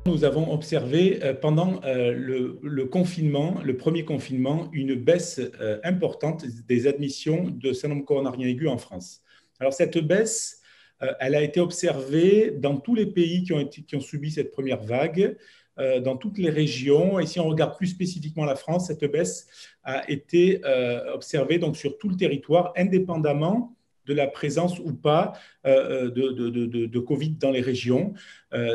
Nous avons observé pendant le confinement, le premier confinement, une baisse importante des admissions de syndrome coronarien aigu en France. Alors cette baisse, elle a été observée dans tous les pays qui ont subi cette première vague, dans toutes les régions. Et si on regarde plus spécifiquement la France, cette baisse a été observée donc, sur tout le territoire, indépendamment de la présence ou pas de Covid dans les régions.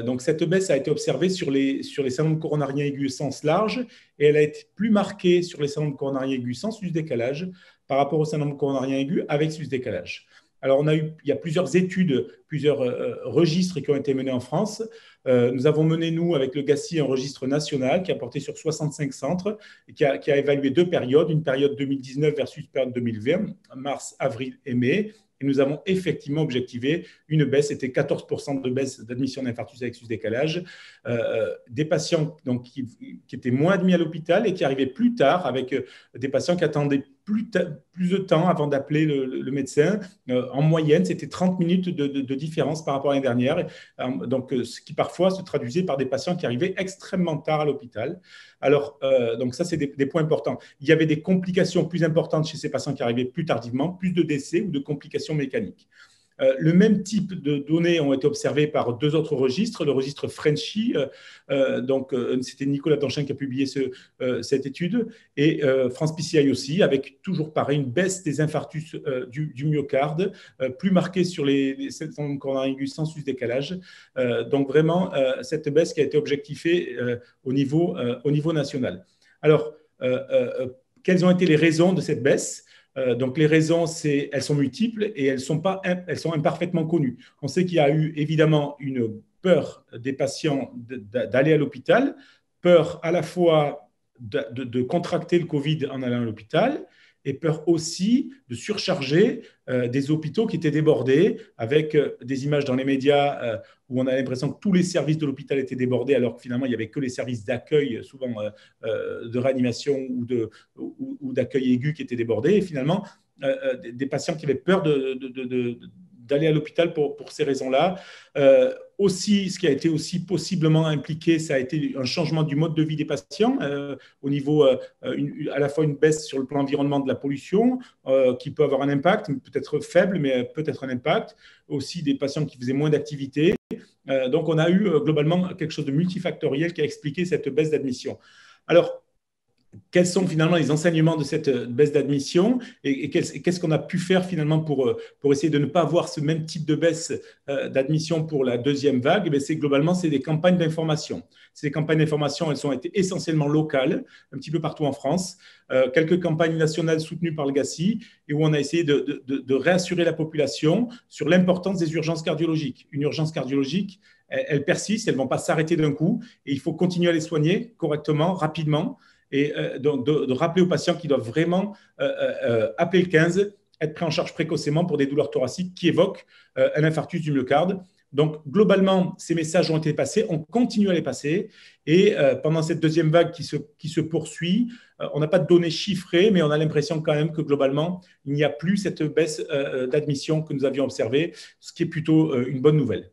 Donc, cette baisse a été observée sur les syndromes coronariens aigus sens large et elle a été plus marquée sur les syndromes coronariens aigus sans sus-décalage par rapport au syndrome coronarien aigu avec sus-décalage. Alors, il y a plusieurs études, plusieurs registres qui ont été menés en France. Nous avons mené, nous, avec le GACI, un registre national qui a porté sur 65 centres et qui a évalué deux périodes, une période 2019 versus période 2020, mars, avril et mai. Et nous avons effectivement objectivé une baisse, c'était 14% de baisse d'admission d'infarctus avec sus-décalage, des patients donc, qui étaient moins admis à l'hôpital et qui arrivaient plus tard avec des patients qui attendaient plus de temps avant d'appeler le médecin. En moyenne, c'était 30 minutes de différence par rapport à l'année dernière, donc, ce qui parfois se traduisait par des patients qui arrivaient extrêmement tard à l'hôpital. Alors, donc ça, c'est des points importants. Il y avait des complications plus importantes chez ces patients qui arrivaient plus tardivement, plus de décès ou de complications mécaniques. Le même type de données ont été observées par deux autres registres. Le registre Frenchy, c'était Nicolas Danchin qui a publié cette étude, et France PCI aussi, avec toujours pareil, une baisse des infarctus du myocarde, plus marquée sur les syndromes coronariens aigus sans sus-décalage. Donc vraiment, cette baisse qui a été objectivée au niveau national. Alors, quelles ont été les raisons de cette baisse ? Donc, les raisons, elles sont multiples et elles sont imparfaitement connues. On sait qu'il y a eu évidemment une peur des patients d'aller à l'hôpital, peur à la fois de contracter le Covid en allant à l'hôpital et peur aussi de surcharger des hôpitaux qui étaient débordés, avec des images dans les médias où on a l'impression que tous les services de l'hôpital étaient débordés, alors que finalement, il n'y avait que les services d'accueil, souvent de réanimation ou d'accueil aigu qui étaient débordés. Et finalement, des patients qui avaient peur d'aller à l'hôpital pour ces raisons-là. Aussi, ce qui a été aussi possiblement impliqué, ça a été un changement du mode de vie des patients, au niveau à la fois une baisse sur le plan environnement de la pollution, qui peut avoir un impact, peut-être faible, mais peut-être un impact. Aussi des patients qui faisaient moins d'activité. Donc, on a eu globalement quelque chose de multifactoriel qui a expliqué cette baisse d'admission. Alors, quels sont finalement les enseignements de cette baisse d'admission et qu'est-ce qu'on a pu faire finalement pour essayer de ne pas avoir ce même type de baisse d'admission pour la deuxième vague? C'est globalement, c'est des campagnes d'information. Ces campagnes d'information, elles ont été essentiellement locales, un petit peu partout en France, quelques campagnes nationales soutenues par le GACI et où on a essayé de réassurer la population sur l'importance des urgences cardiologiques. Une urgence cardiologique, elle persiste, elles ne vont pas s'arrêter d'un coup et il faut continuer à les soigner correctement, rapidement. Et donc de rappeler aux patients qu'ils doivent vraiment appeler le 15, être pris en charge précocement pour des douleurs thoraciques qui évoquent un infarctus du myocarde. Donc, globalement, ces messages ont été passés, on continue à les passer. Et pendant cette deuxième vague qui se poursuit, on n'a pas de données chiffrées, mais on a l'impression quand même que globalement, il n'y a plus cette baisse d'admission que nous avions observée, ce qui est plutôt une bonne nouvelle.